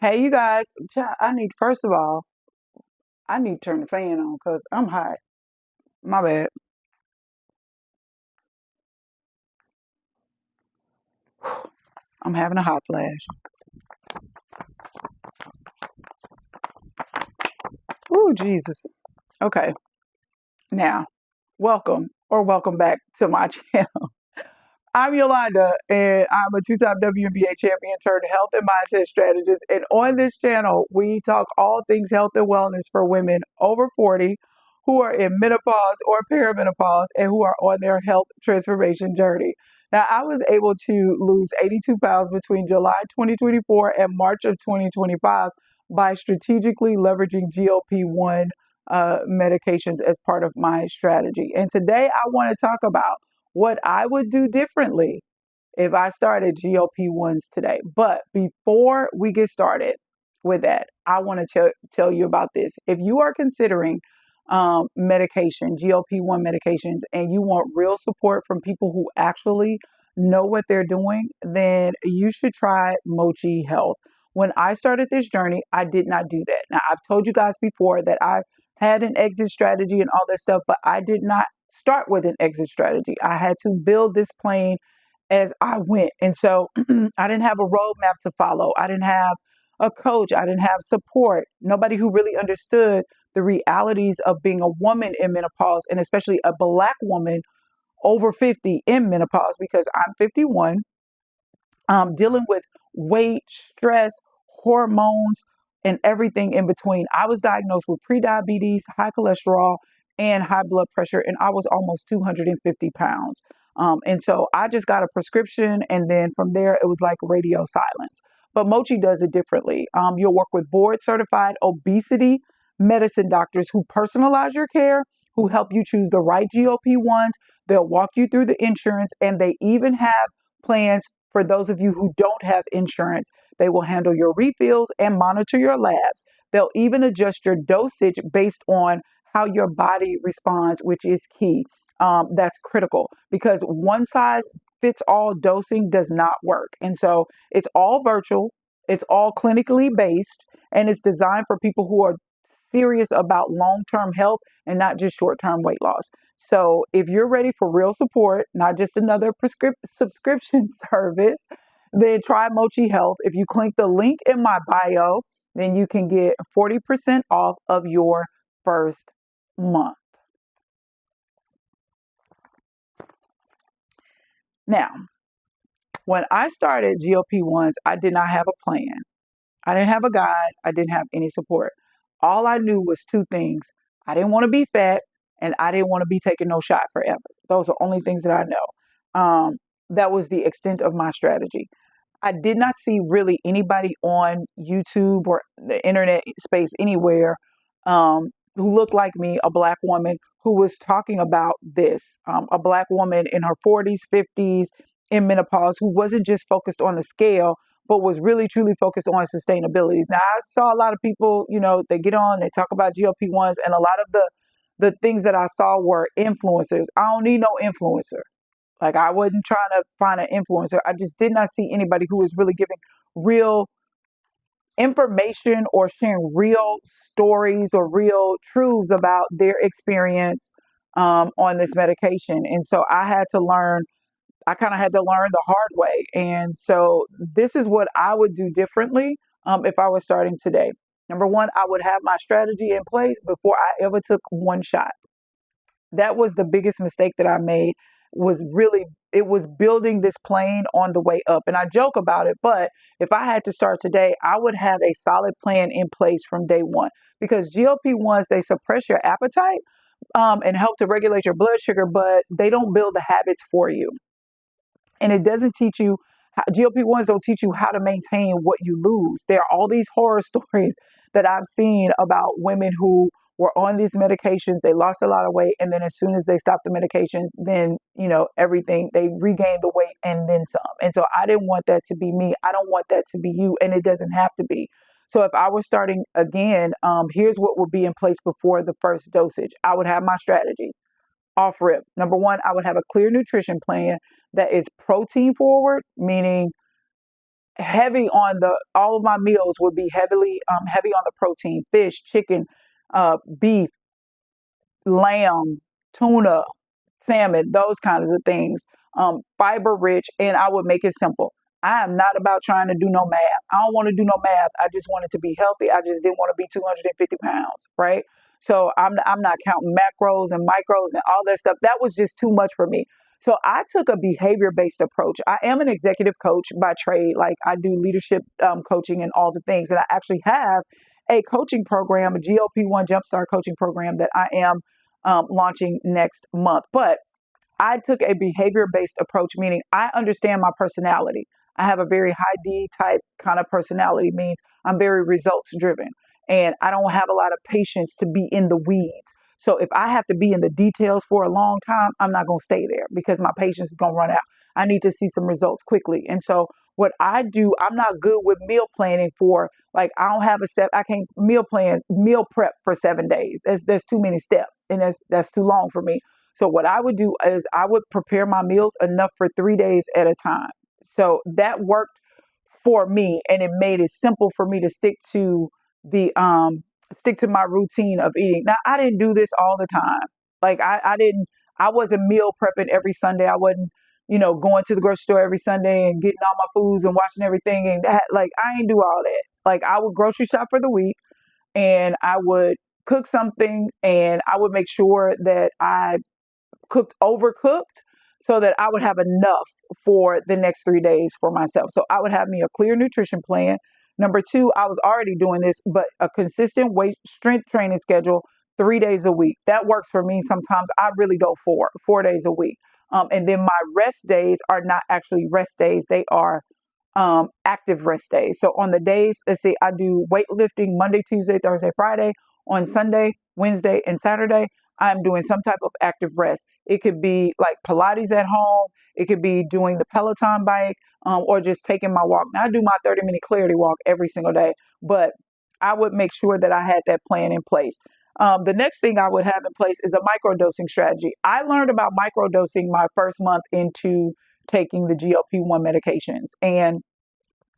Hey, you guys. First of all, I need to turn the fan on because I'm hot. My bad. I'm having a hot flash. Ooh, Jesus. Okay. Now, welcome back to my channel. I'm Yolanda, and I'm a two-time WNBA champion turned health and mindset strategist. And on this channel, we talk all things health and wellness for women over 40 who are in menopause or perimenopause and who are on their health transformation journey. Now, I was able to lose 82 pounds between July 2024 and March of 2025 by strategically leveraging GLP-1 medications as part of my strategy. And today I want to talk about what I would do differently if I started GLP-1s today. But before we get started with that, I want to tell you about this. If you are considering medication, GLP-1 medications, and you want real support from people who actually know what they're doing, then you should try Mochi Health. When I started this journey, I did not do that. Now, I've told you guys before that I had an exit strategy and all this stuff, but I did not start with an exit strategy. I had to build this plane as I went. And so I didn't have a roadmap to follow. I didn't have a coach. I didn't have support. Nobody who really understood the realities of being a woman in menopause, and especially a Black woman over 50 in menopause, because I'm 51, dealing with weight, stress, hormones, and everything in between. I was diagnosed with prediabetes, high cholesterol, and high blood pressure, and I was almost 250 pounds. And so I just got a prescription, and then from there, it was like radio silence. But Mochi does it differently. You'll work with board certified obesity medicine doctors who personalize your care, who help you choose the right GLP-1s. They'll walk you through the insurance, and they even have plans for those of you who don't have insurance. They will handle your refills and monitor your labs. They'll even adjust your dosage based on how your body responds, which is key. That's critical because one size fits all dosing does not work. And so it's all virtual, it's all clinically based, and it's designed for people who are serious about long term health and not just short term weight loss. So if you're ready for real support, not just another subscription service, then try Mochi Health. If you click the link in my bio, then you can get 40% off of your first month. Now, when I started GLP-1s, I did not have a plan. I didn't have a guide. I didn't have any support. All I knew was two things. I didn't want to be fat and I didn't want to be taking no shot forever. Those are only things that I know. That was the extent of my strategy. I did not see really anybody on YouTube or the internet space anywhere who looked like me, a Black woman who was talking about this. A Black woman in her 40s, 50s, in menopause, who wasn't just focused on the scale, but was really truly focused on sustainability. Now, I saw a lot of people, they get on, they talk about GLP-1s, and a lot of the things that I saw were influencers. I don't need no influencer. Like, I wasn't trying to find an influencer. I just did not see anybody who was really giving real information or sharing real stories or real truths about their experience on this medication. And so I kind of had to learn the hard way. And so this is what I would do differently if I was starting today. Number one, I would have my strategy in place before I ever took one shot. That was the biggest mistake that I made, was really, it was building this plane on the way up. And I joke about it, but if I had to start today, I would have a solid plan in place from day one, because GLP-1s, they suppress your appetite and help to regulate your blood sugar, but they don't build the habits for you. And it doesn't teach you, GLP-1s don't teach you how to maintain what you lose. There are all these horror stories that I've seen about women who were on these medications, they lost a lot of weight, and then as soon as they stopped the medications, then, everything, they regained the weight and then some. And so I didn't want that to be me. I don't want that to be you, and it doesn't have to be. So if I were starting again, here's what would be in place before the first dosage. I would have my strategy off rip. Number one, I would have a clear nutrition plan that is protein forward, meaning heavy on the all of my meals would be heavy on the protein: fish, chicken, beef, lamb, tuna, salmon, those kinds of things, fiber rich, and I would make it simple. I am not about trying to do no math. I don't want to do no math. I just wanted to be healthy. I just didn't want to be 250 pounds, right? So I'm not counting macros and micros and all that stuff. That was just too much for me. So I took a behavior based approach. I am an executive coach by trade. Like I do leadership coaching and all the things. And I actually have a coaching program, a GLP-1 Jumpstart coaching program that I am launching next month. But I took a behavior based approach, meaning I understand my personality. I have a very high D type kind of personality, means I'm very results driven and I don't have a lot of patience to be in the weeds. So if I have to be in the details for a long time, I'm not going to stay there because my patience is going to run out. I need to see some results quickly. And so what I do, I'm not good with meal planning for like I don't have a set. I can't meal prep for 7 days. That's too many steps, and that's too long for me. So what I would do is I would prepare my meals enough for 3 days at a time. So that worked for me, and it made it simple for me to the stick to my routine of eating. Now I didn't do this all the time. Like I wasn't meal prepping every Sunday. I wasn't, going to the grocery store every Sunday and getting all my foods and watching everything and that. Like I ain't do all that. Like I would grocery shop for the week and I would cook something and I would make sure that I overcooked so that I would have enough for the next 3 days for myself. So I would have me a clear nutrition plan. Number two, I was already doing this, but a consistent weight strength training schedule 3 days a week. That works for me. Sometimes I really go 4 days a week. And then my rest days are not actually rest days. They are active rest days. So on the days, let's say I do weightlifting Monday, Tuesday, Thursday, Friday. On Sunday, Wednesday, and Saturday, I'm doing some type of active rest. It could be like Pilates at home. It could be doing the Peloton bike or just taking my walk. Now I do my 30-minute clarity walk every single day, but I would make sure that I had that plan in place. The next thing I would have in place is a microdosing strategy. I learned about microdosing my first month into taking the GLP-1 medications. And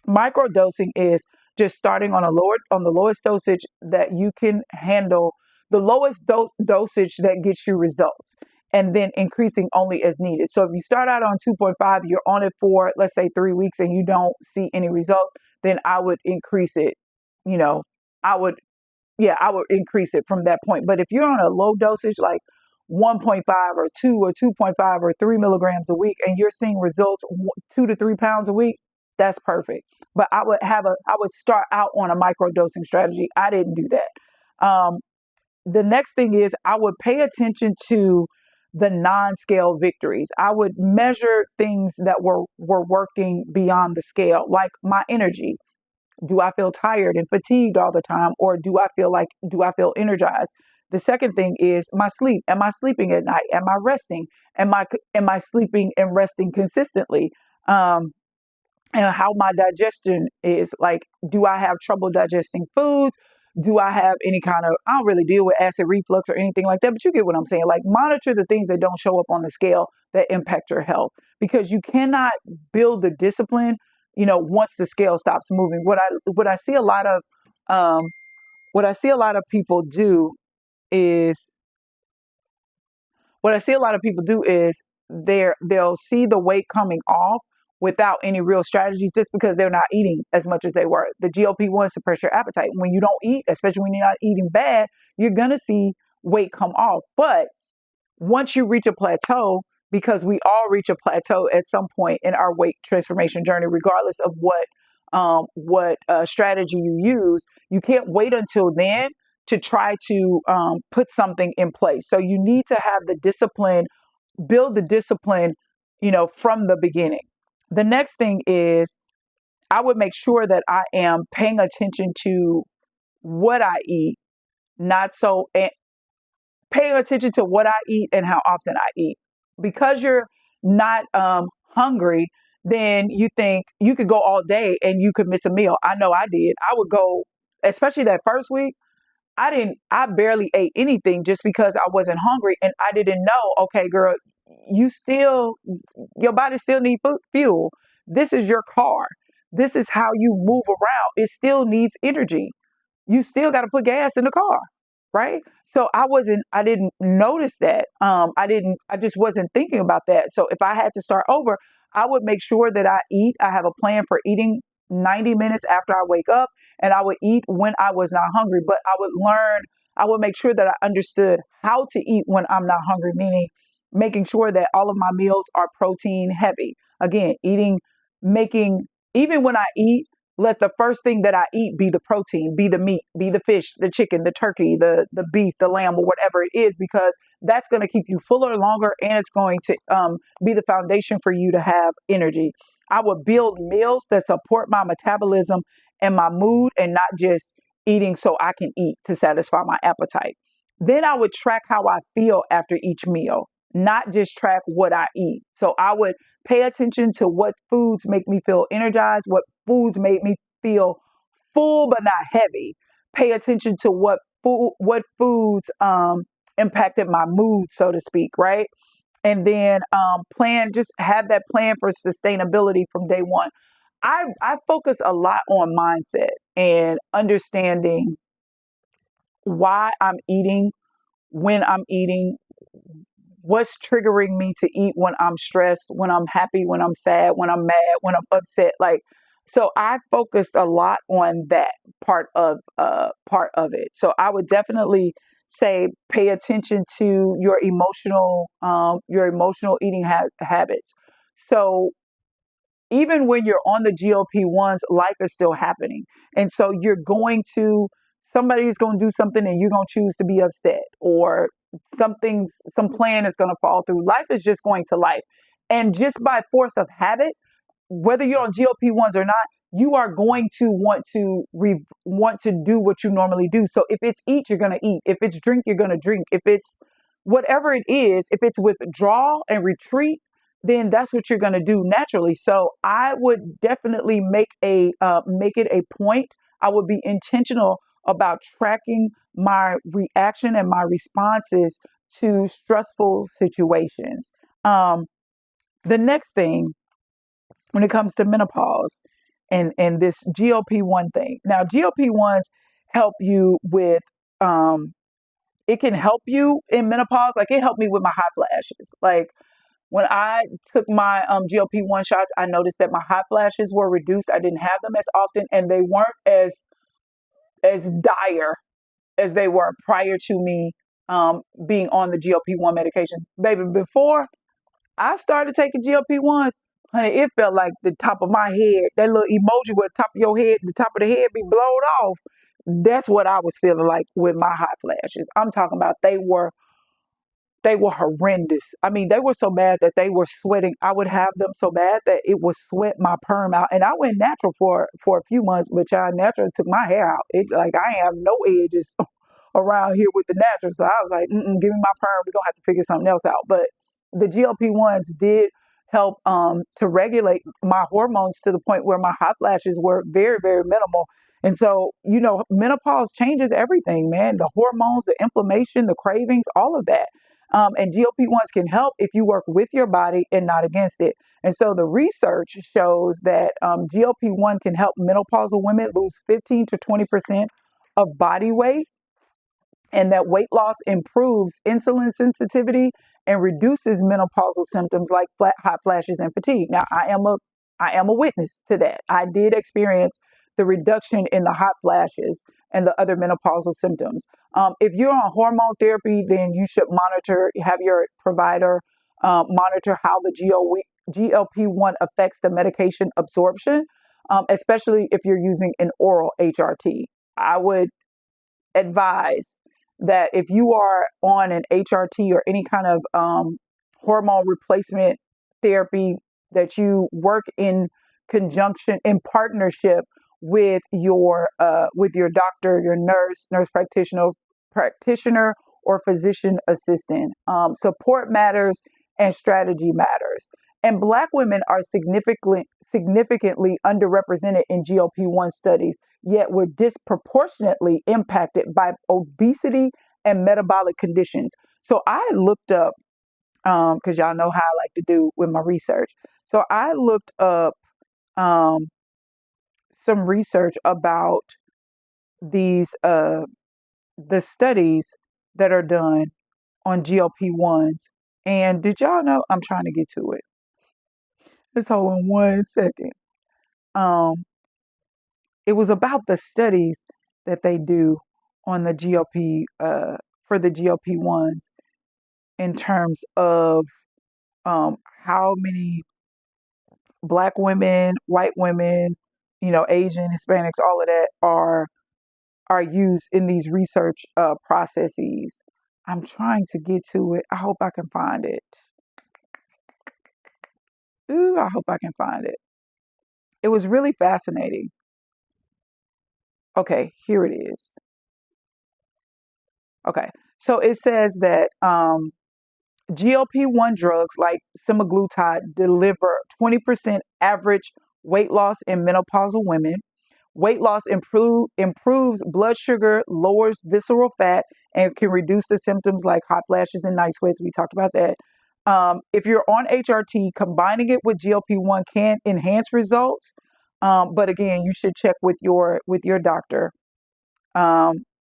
microdosing is just starting on the lowest dosage that you can handle, the lowest dosage that gets you results, and then increasing only as needed. So if you start out on 2.5, you're on it for let's say 3 weeks and you don't see any results, then I would increase it. You know, I would I would increase it from that point. But if you're on a low dosage, like 1.5 or 2 or 2.5 or 3 milligrams a week, and you're seeing results 2 to 3 pounds a week, that's perfect. But I would start out on a micro dosing strategy. I didn't do that. The next thing is I would pay attention to the non-scale victories. I would measure things that were working beyond the scale, like my energy. Do I feel tired and fatigued all the time, or do I feel energized? The second thing is my sleep. Am I sleeping at night? Am I resting? Am I sleeping and resting consistently? And how my digestion is. Like, do I have trouble digesting foods? Do I have any kind of, I don't really deal with acid reflux or anything like that, but you get what I'm saying. Like, monitor the things that don't show up on the scale that impact your health, because you cannot build the discipline, once the scale stops moving. What I see a lot of, um, what I see a lot of people do is what I see a lot of people do is they'll see the weight coming off without any real strategies, just because they're not eating as much as they were. The GLP-1 suppress your appetite. When you don't eat, especially when you're not eating bad, you're gonna see weight come off. But once you reach a plateau, because we all reach a plateau at some point in our weight transformation journey, regardless of what strategy you use, you can't wait until then to try to put something in place. So you need to have the discipline, build the discipline, from the beginning. The next thing is I would make sure that I am paying attention to what I eat, not so paying attention to what I eat and how often I eat. Because you're not hungry, then you think you could go all day and you could miss a meal. I know I did. I would go, especially that first week. I barely ate anything just because I wasn't hungry and I didn't know, okay, girl, your body still needs fuel. This is your car. This is how you move around. It still needs energy. You still got to put gas in the car, right? So I didn't notice that. I just wasn't thinking about that. So if I had to start over, I would make sure that I have a plan for eating 90 minutes after I wake up, and I would eat when I was not hungry, but I would make sure that I understood how to eat when I'm not hungry, meaning making sure that all of my meals are protein heavy. Again, making, even when I eat, let the first thing that I eat be the protein, be the meat, be the fish, the chicken, the turkey, the beef, the lamb, or whatever it is, because that's going to keep you fuller longer, and it's going to be the foundation for you to have energy. I would build meals that support my metabolism and my mood, and not just eating so I can eat to satisfy my appetite. Then I would track how I feel after each meal, not just track what I eat. So I would pay attention to what foods make me feel energized, what foods made me feel full but not heavy. Pay attention to what foods impacted my mood, so to speak, right? And then just have that plan for sustainability from day one. I focus a lot on mindset and understanding why I'm eating, when I'm eating, what's triggering me to eat, when I'm stressed, when I'm happy, when I'm sad, when I'm mad, when I'm upset. Like, so I focused a lot on that part of it. So I would definitely say pay attention to your emotional eating habits. So even when you're on the GLP-1s, life is still happening. And so somebody's going to do something and you're going to choose to be upset, or some plan is going to fall through. Life is just going to life. And just by force of habit, whether you're on GLP-1s or not, you are going to want to do what you normally do. So if it's eat, you're going to eat. If it's drink, you're going to drink. If it's whatever it is, if it's withdrawal and retreat, then that's what you're going to do naturally. So I would definitely make it a point. I would be intentional about tracking my reaction and my responses to stressful situations. Um, the next thing, when it comes to menopause and this GLP-1 thing. Now, GLP-1s help you with it can help you in menopause. Like, it helped me with my hot flashes. Like, when I took my GLP-1 shots, I noticed that my hot flashes were reduced. I didn't have them as often, and they weren't as dire as they were prior to me being on the GLP-1 medication. Baby, before I started taking GLP-1s, honey, it felt like the top of my head, that little emoji where the top of your head, the top of the head be blown off. That's what I was feeling like with my hot flashes. I'm talking about they were horrendous. I mean, they were so bad that they were sweating. I would have them so bad that it would sweat my perm out. And I went natural for a few months, but I naturally took my hair out. It, like, I ain't have no edges around here with the natural. So I was like, give me my perm. We're gonna have to figure something else out. But the GLP-1s did help to regulate my hormones to the point where my hot flashes were very, very minimal. And so, menopause changes everything, man. The hormones, the inflammation, the cravings, all of that. And GLP-1s can help if you work with your body and not against it. And so the research shows that GLP-1 can help menopausal women lose 15 to 20% of body weight, and that weight loss improves insulin sensitivity and reduces menopausal symptoms like hot flashes and fatigue. Now, I am a witness to that. I did experience the reduction in the hot flashes and the other menopausal symptoms. If you're on hormone therapy, then you should have your provider monitor how the GLP-1 affects the medication absorption, especially if you're using an oral HRT. I would advise that if you are on an HRT or any kind of hormone replacement therapy, that you work in conjunction, in partnership with your doctor, your nurse practitioner, or physician assistant. Support matters and strategy matters. And Black women are significantly underrepresented in GLP-1 studies, yet we're disproportionately impacted by obesity and metabolic conditions. So I looked up, because y'all know how I like to do with my research. So I looked up some research about these the studies that are done on GLP-1s. And did y'all know? I'm trying to get to it. Just hold on one second. Um, it was about the studies that they do on the GLP for the GLP-1s in terms of how many Black women, white women, Asian, Hispanics, all of that are used in these research processes. I'm trying to get to it. I hope I can find it. Ooh, I hope I can find it. It was really fascinating. Okay, here it is. Okay, so it says that GLP-1 drugs like semaglutide deliver 20% average weight loss in menopausal women. Weight loss improves blood sugar, lowers visceral fat, and can reduce the symptoms like hot flashes and night sweats. We talked about that. If you're on HRT, combining it with GLP-1 can enhance results, but again, you should check with your doctor.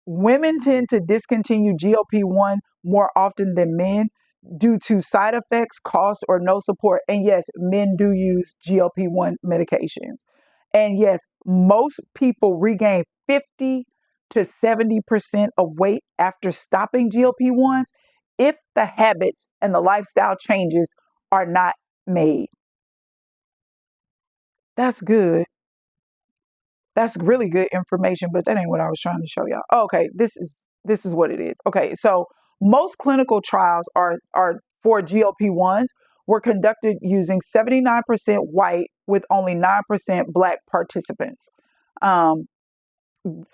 Women tend to discontinue GLP-1 more often than men due to side effects, cost, or no support. And yes, men do use GLP-1 medications. And yes, most people regain 50 to 70% of weight after stopping GLP-1s if the habits and the lifestyle changes are not made. That's good. That's really good information, but that ain't what I was trying to show y'all. Okay, this is what it is. Okay, so most clinical trials are for GLP-1s were conducted using 79% white with only 9% Black participants. Um,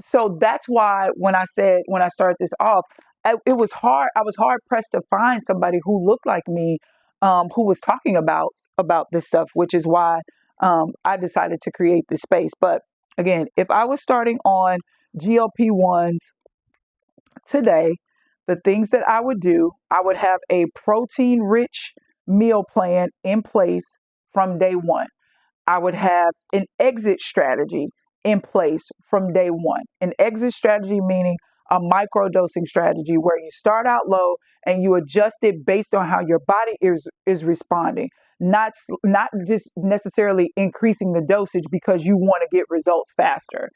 so that's why when I started this off, it was hard. I was hard pressed to find somebody who looked like me, who was talking about this stuff, which is why I decided to create this space. But again, if I was starting on GLP-1s today, the things that I would do, I would have a protein rich meal plan in place from day one. I would have an exit strategy in place from day one. An exit strategy meaning a micro dosing strategy where you start out low and you adjust it based on how your body is responding. Not just necessarily increasing the dosage because you want to get results faster.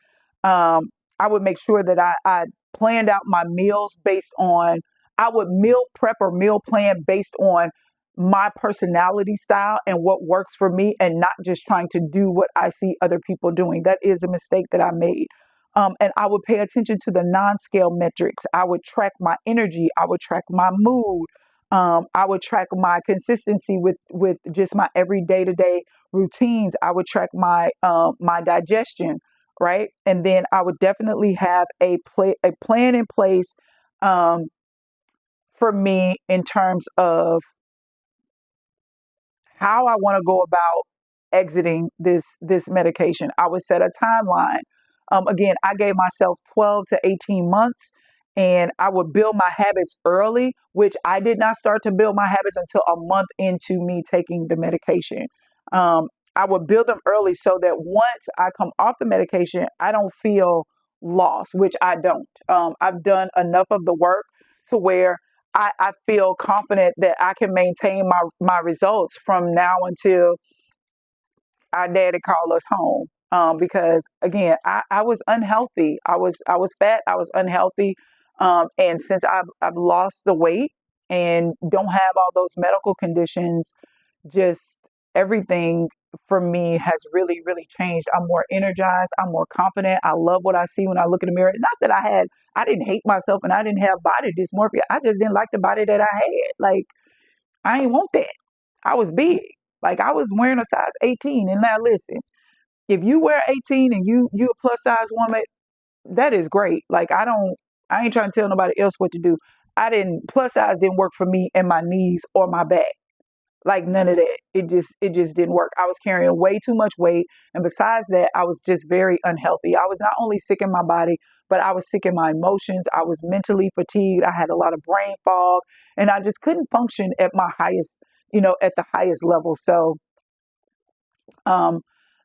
I would make sure that I planned out my meals based on, I would meal prep or meal plan based on my personality style and what works for me, and not just trying to do what I see other people doing. That is a mistake that I made. And I would pay attention to the non-scale metrics. I would track my energy. I would track my mood. I would track my consistency with just my every day-to-day routines. I would track my digestion, right? And then I would definitely have a plan in place um, for me in terms of how I want to go about exiting this medication. I would set a timeline. Again, I gave myself 12 to 18 months, and I would build my habits early, which I did not start to build my habits until a month into me taking the medication. Um, I would build them early so that once I come off the medication, I don't feel lost, which I don't. I've done enough of the work to where I feel confident that I can maintain my results from now until our daddy call us home. Because again, I was unhealthy. I was fat. I was unhealthy. And since I've lost the weight and don't have all those medical conditions, just everything for me has really, really changed. I'm more energized. I'm more confident. I love what I see when I look in the mirror. Not that I didn't hate myself and I didn't have body dysmorphia. I just didn't like the body that I had. Like, I ain't want that. I was big. Like, I was wearing a size 18. And now listen, if you wear 18 and you a plus size woman, that is great. Like, I ain't trying to tell nobody else what to do. Plus size didn't work for me in my knees or my back. Like, none of that. It just didn't work. I was carrying way too much weight. And besides that, I was just very unhealthy. I was not only sick in my body, but I was sick in my emotions. I was mentally fatigued. I had a lot of brain fog, and I just couldn't function at my highest, at the highest level. So um,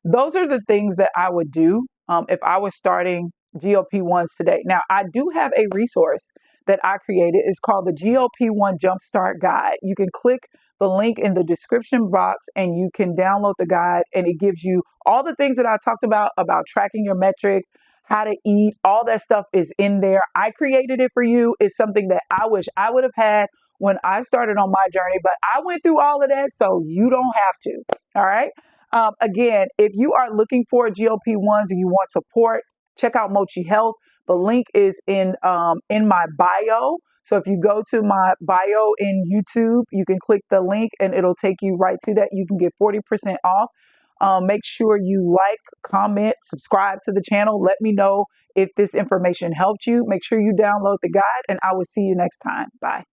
those are the things that I would do. if I was starting GLP-1s today. Now, I do have a resource that I created. It's called the GLP-1 Jumpstart Guide. You can click the link in the description box and you can download the guide, and it gives you all the things that I talked about tracking your metrics, how to eat, all that stuff is in there. I created it for you. It's something that I wish I would have had when I started on my journey, but I went through all of that, so you don't have to. All right. Again, if you are looking for GLP-1s and you want support, check out Mochi Health. The link is in my bio. So if you go to my bio in YouTube, you can click the link and it'll take you right to that. You can get 40% off. Make sure you like, comment, subscribe to the channel. Let me know if this information helped you. Make sure you download the guide, and I will see you next time. Bye.